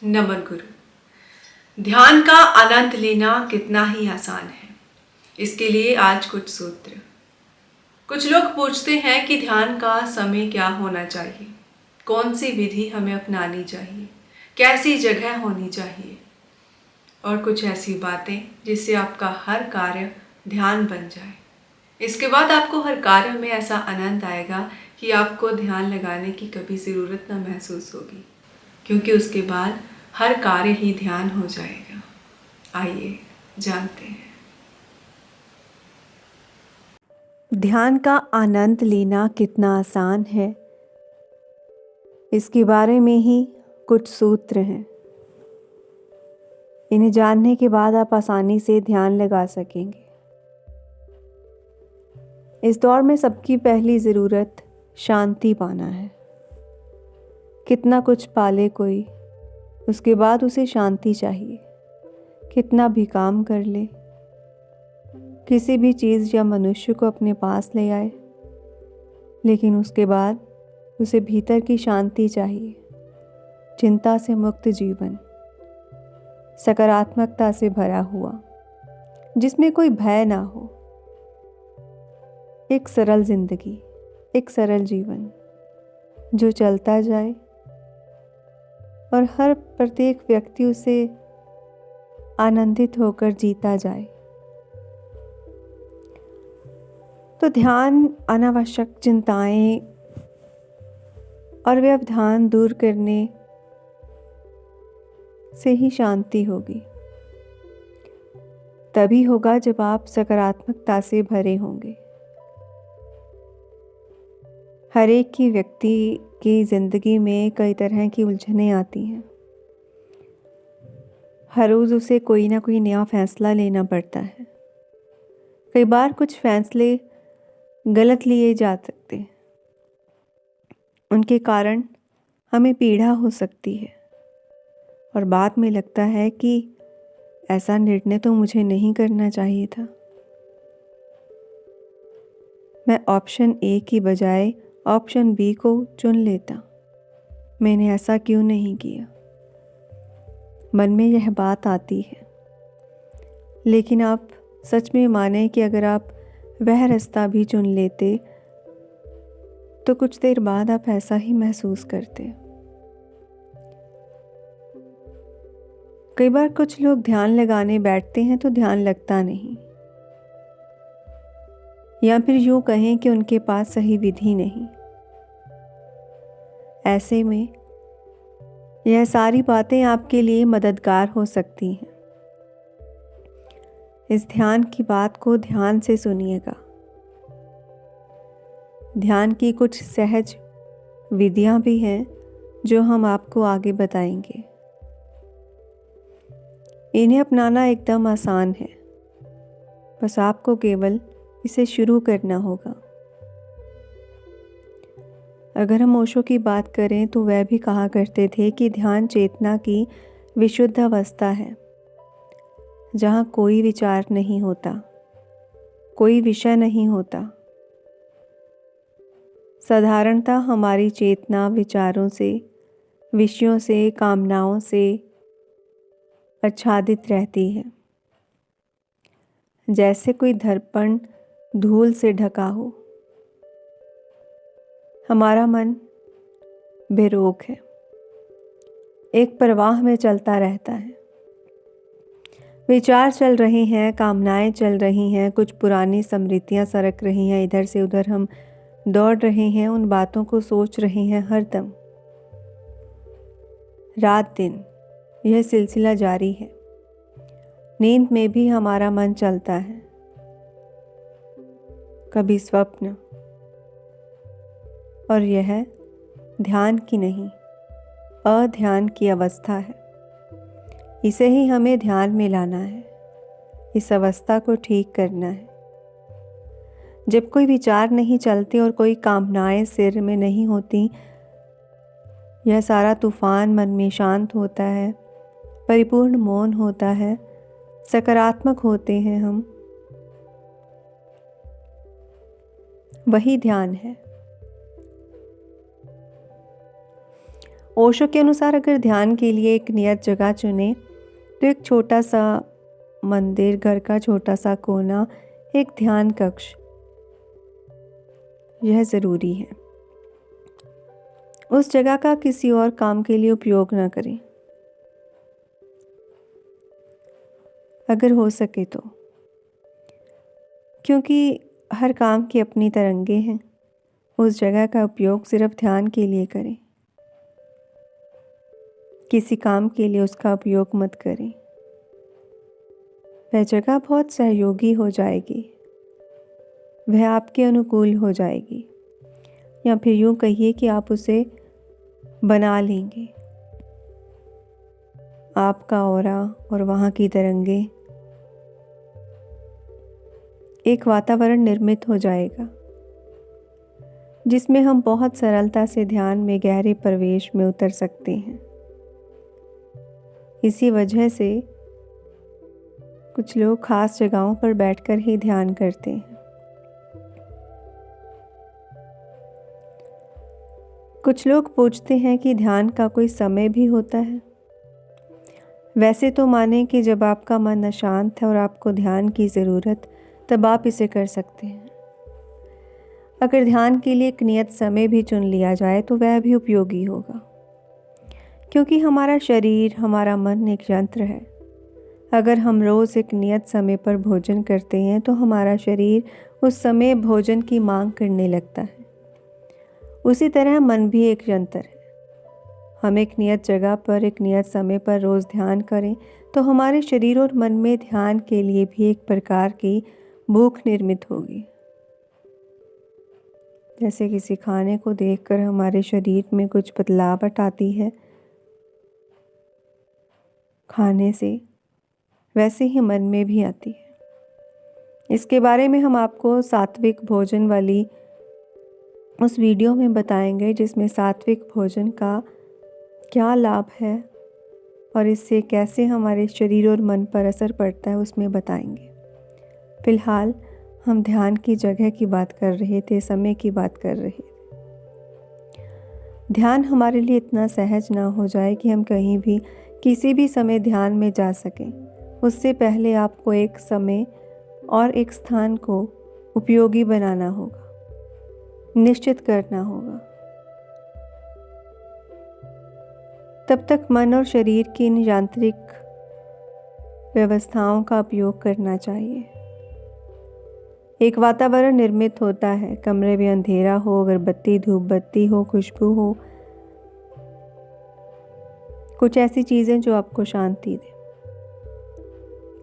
नमन गुरु। ध्यान का आनंद लेना कितना ही आसान है। इसके लिए आज कुछ सूत्र। कुछ लोग पूछते हैं कि ध्यान का समय क्या होना चाहिए, कौन सी विधि हमें अपनानी चाहिए, कैसी जगह होनी चाहिए और कुछ ऐसी बातें जिससे आपका हर कार्य ध्यान बन जाए। इसके बाद आपको हर कार्य में ऐसा आनंद आएगा कि आपको ध्यान लगाने की कभी ज़रूरत न महसूस होगी, क्योंकि उसके बाद हर कार्य ही ध्यान हो जाएगा। आइए जानते हैं। ध्यान का आनंद लेना कितना आसान है, इसके बारे में ही कुछ सूत्र हैं। इन्हें जानने के बाद आप आसानी से ध्यान लगा सकेंगे। इस दौर में सबकी पहली ज़रूरत शांति पाना है। कितना कुछ पाले कोई, उसके बाद उसे शांति चाहिए। कितना भी काम कर ले, किसी भी चीज़ या मनुष्य को अपने पास ले आए, लेकिन उसके बाद उसे भीतर की शांति चाहिए। चिंता से मुक्त जीवन, सकारात्मकता से भरा हुआ, जिसमें कोई भय ना हो। एक सरल जिंदगी, एक सरल जीवन जो चलता जाए और हर प्रत्येक व्यक्ति उसे आनंदित होकर जीता जाए। तो ध्यान अनावश्यक चिंताएं और व्यवधान दूर करने से ही शांति होगी। तभी होगा जब आप सकारात्मकता से भरे होंगे। हर एक की व्यक्ति की जिंदगी में कई तरह की उलझनें आती हैं। हर रोज उसे कोई ना कोई नया फैसला लेना पड़ता है। कई बार कुछ फैसले गलत लिए जा सकते हैं, उनके कारण हमें पीड़ा हो सकती है और बाद में लगता है कि ऐसा निर्णय तो मुझे नहीं करना चाहिए था। मैं ऑप्शन ए की बजाय ऑप्शन बी को चुन लेता। मैंने ऐसा क्यों नहीं किया? मन में यह बात आती है। लेकिन आप सच में माने कि अगर आप वह रास्ता भी चुन लेते तो कुछ देर बाद आप ऐसा ही महसूस करते। कई बार कुछ लोग ध्यान लगाने बैठते हैं तो ध्यान लगता नहीं, या फिर यूं कहें कि उनके पास सही विधि नहीं। ऐसे में यह सारी बातें आपके लिए मददगार हो सकती हैं। इस ध्यान की बात को ध्यान से सुनिएगा। ध्यान की कुछ सहज विधियां भी हैं जो हम आपको आगे बताएंगे। इन्हें अपनाना एकदम आसान है, बस आपको केवल इसे शुरू करना होगा। अगर हम ओशो की बात करें तो वह भी कहा करते थे कि ध्यान चेतना की विशुद्ध अवस्था है, जहाँ कोई विचार नहीं होता, कोई विषय नहीं होता। साधारणतः हमारी चेतना विचारों से, विषयों से, कामनाओं से आच्छादित रहती है, जैसे कोई दर्पण धूल से ढका हो। हमारा मन बेरोक है, एक प्रवाह में चलता रहता है। विचार चल रहे हैं, कामनाएं चल रही हैं, कुछ पुरानी स्मृतियां सरक रही हैं, इधर से उधर हम दौड़ रहे हैं, उन बातों को सोच रहे हैं हरदम। रात दिन यह सिलसिला जारी है। नींद में भी हमारा मन चलता है। कभी स्वप्न, और यह ध्यान की नहीं, अध्यान की अवस्था है। इसे ही हमें ध्यान में लाना है, इस अवस्था को ठीक करना है। जब कोई विचार नहीं चलते और कोई कामनाएं सिर में नहीं होती, यह सारा तूफान मन में शांत होता है, परिपूर्ण मौन होता है, सकारात्मक होते हैं हम। वही ध्यान है। ओशो के अनुसार अगर ध्यान के लिए एक नियत जगह चुने तो एक छोटा सा मंदिर, घर का छोटा सा कोना, एक ध्यान कक्ष, यह ज़रूरी है। उस जगह का किसी और काम के लिए उपयोग ना करें अगर हो सके तो, क्योंकि हर काम की अपनी तरंगे हैं। उस जगह का उपयोग सिर्फ ध्यान के लिए करें, किसी काम के लिए उसका उपयोग मत करें। वह जगह बहुत सहयोगी हो जाएगी, वह आपके अनुकूल हो जाएगी, या फिर यूँ कहिए कि आप उसे बना लेंगे। आपका ऑरा और वहाँ की तरंगे, एक वातावरण निर्मित हो जाएगा जिसमें हम बहुत सरलता से ध्यान में गहरे प्रवेश में उतर सकते हैं। इसी वजह से कुछ लोग खास जगहों पर बैठकर ही ध्यान करते हैं। कुछ लोग पूछते हैं कि ध्यान का कोई समय भी होता है। वैसे तो माने कि जब आपका मन अशांत है और आपको ध्यान की ज़रूरत, तब आप इसे कर सकते हैं। अगर ध्यान के लिए एक नियत समय भी चुन लिया जाए तो वह भी उपयोगी होगा, क्योंकि हमारा शरीर, हमारा मन एक यंत्र है। अगर हम रोज़ एक नियत समय पर भोजन करते हैं तो हमारा शरीर उस समय भोजन की मांग करने लगता है। उसी तरह मन भी एक यंत्र है। हम एक नियत जगह पर, एक नियत समय पर रोज़ ध्यान करें तो हमारे शरीर और मन में ध्यान के लिए भी एक प्रकार की भूख निर्मित होगी। जैसे किसी खाने को देखकर हमारे शरीर में कुछ बदलावट आती है खाने से, वैसे ही मन में भी आती है। इसके बारे में हम आपको सात्विक भोजन वाली उस वीडियो में बताएंगे, जिसमें सात्विक भोजन का क्या लाभ है और इससे कैसे हमारे शरीर और मन पर असर पड़ता है, उसमें बताएंगे। फिलहाल हम ध्यान की जगह की बात कर रहे थे, समय की बात कर रहे थे। ध्यान हमारे लिए इतना सहज ना हो जाए कि हम कहीं भी किसी भी समय ध्यान में जा सकें। उससे पहले आपको एक समय और एक स्थान को उपयोगी बनाना होगा, निश्चित करना होगा। तब तक मन और शरीर की इन यांत्रिक व्यवस्थाओं का उपयोग करना चाहिए। एक वातावरण निर्मित होता है, कमरे में अंधेरा हो, अगरबत्ती, धूप बत्ती हो, खुशबू हो, कुछ ऐसी चीज़ें जो आपको शांति दे।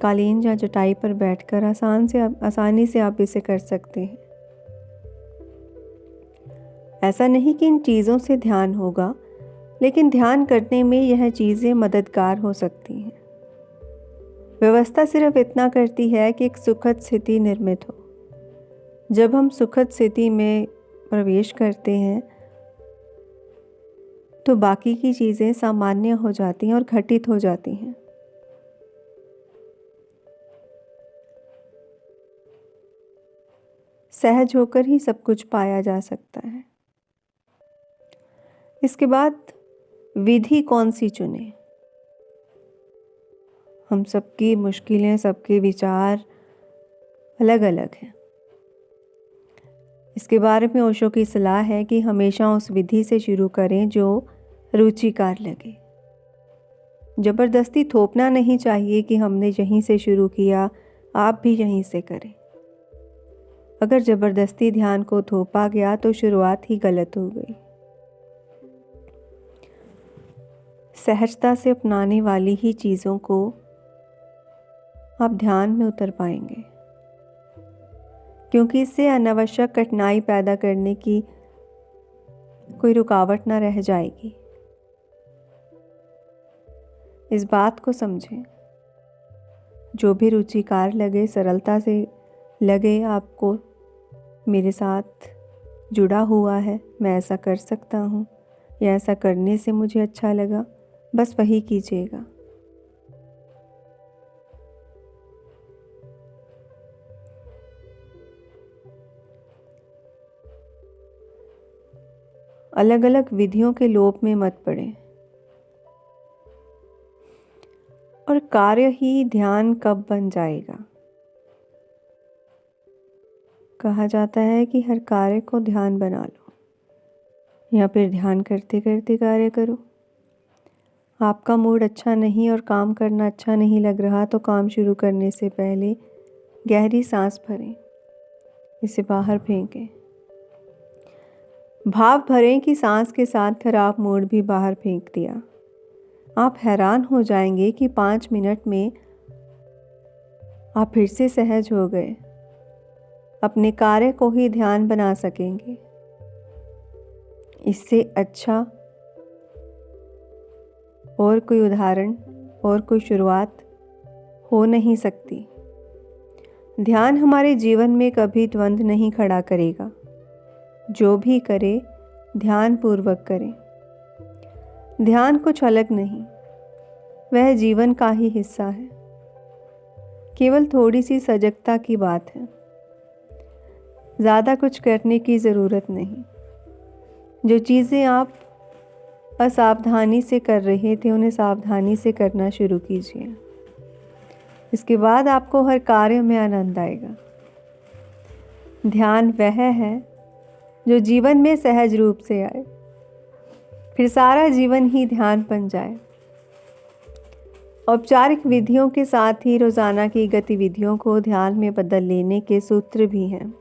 कालीन या चटाई पर बैठकर आसानी से आप इसे कर सकते हैं। ऐसा नहीं कि इन चीज़ों से ध्यान होगा, लेकिन ध्यान करने में यह चीज़ें मददगार हो सकती हैं। व्यवस्था सिर्फ इतना करती है कि एक सुखद स्थिति निर्मित हो। जब हम सुखद स्थिति में प्रवेश करते हैं तो बाकी की चीज़ें सामान्य हो जाती हैं और घटित हो जाती हैं। सहज होकर ही सब कुछ पाया जा सकता है। इसके बाद विधि कौन सी चुने? हम सबकी मुश्किलें, सबके विचार अलग अलग हैं। इसके बारे में ओशो की सलाह है कि हमेशा उस विधि से शुरू करें जो रुचिकार लगे। ज़बरदस्ती थोपना नहीं चाहिए कि हमने यहीं से शुरू किया, आप भी यहीं से करें। अगर ज़बरदस्ती ध्यान को थोपा गया तो शुरुआत ही गलत हो गई। सहजता से अपनाने वाली ही चीज़ों को आप ध्यान में उतर पाएंगे, क्योंकि इससे अनावश्यक कठिनाई पैदा करने की कोई रुकावट ना रह जाएगी। इस बात को समझें, जो भी रुचिकार लगे, सरलता से लगे आपको मेरे साथ जुड़ा हुआ है, मैं ऐसा कर सकता हूँ या ऐसा करने से मुझे अच्छा लगा, बस वही कीजिएगा। अलग अलग विधियों के लोभ में मत पड़ें। और कार्य ही ध्यान कब बन जाएगा। कहा जाता है कि हर कार्य को ध्यान बना लो या फिर ध्यान करते करते कार्य करो। आपका मूड अच्छा नहीं और काम करना अच्छा नहीं लग रहा तो काम शुरू करने से पहले गहरी सांस भरें, इसे बाहर फेंकें। भाव भरें कि सांस के साथ खराब मूड भी बाहर फेंक दिया। आप हैरान हो जाएंगे कि 5 मिनट में आप फिर से सहज हो गए, अपने कार्य को ही ध्यान बना सकेंगे। इससे अच्छा और कोई उदाहरण और कोई शुरुआत हो नहीं सकती। ध्यान हमारे जीवन में कभी द्वंद्व नहीं खड़ा करेगा। जो भी करे ध्यान पूर्वक करें। ध्यान कुछ अलग नहीं, वह जीवन का ही हिस्सा है। केवल थोड़ी सी सजगता की बात है। ज़्यादा कुछ करने की ज़रूरत नहीं। जो चीज़ें आप असावधानी से कर रहे थे उन्हें सावधानी से करना शुरू कीजिए। इसके बाद आपको हर कार्य में आनंद आएगा। ध्यान वह है जो जीवन में सहज रूप से आए, फिर सारा जीवन ही ध्यान बन जाए। औपचारिक विधियों के साथ ही रोज़ाना की गतिविधियों को ध्यान में बदल लेने के सूत्र भी हैं।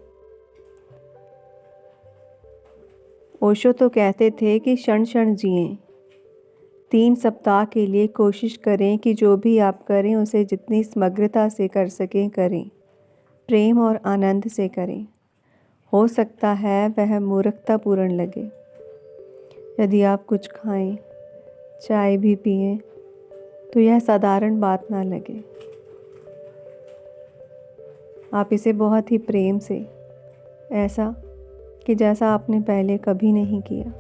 ओशो तो कहते थे कि क्षण क्षण जिएं। 3 सप्ताह के लिए कोशिश करें कि जो भी आप करें उसे जितनी समग्रता से कर सकें करें, प्रेम और आनंद से करें। हो सकता है वह मूर्खतापूर्ण लगे। यदि आप कुछ खाएं, चाय भी पिएं, तो यह साधारण बात ना लगे। आप इसे बहुत ही प्रेम से, ऐसा कि जैसा आपने पहले कभी नहीं किया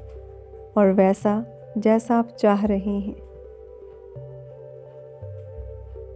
और वैसा जैसा आप चाह रहे हैं,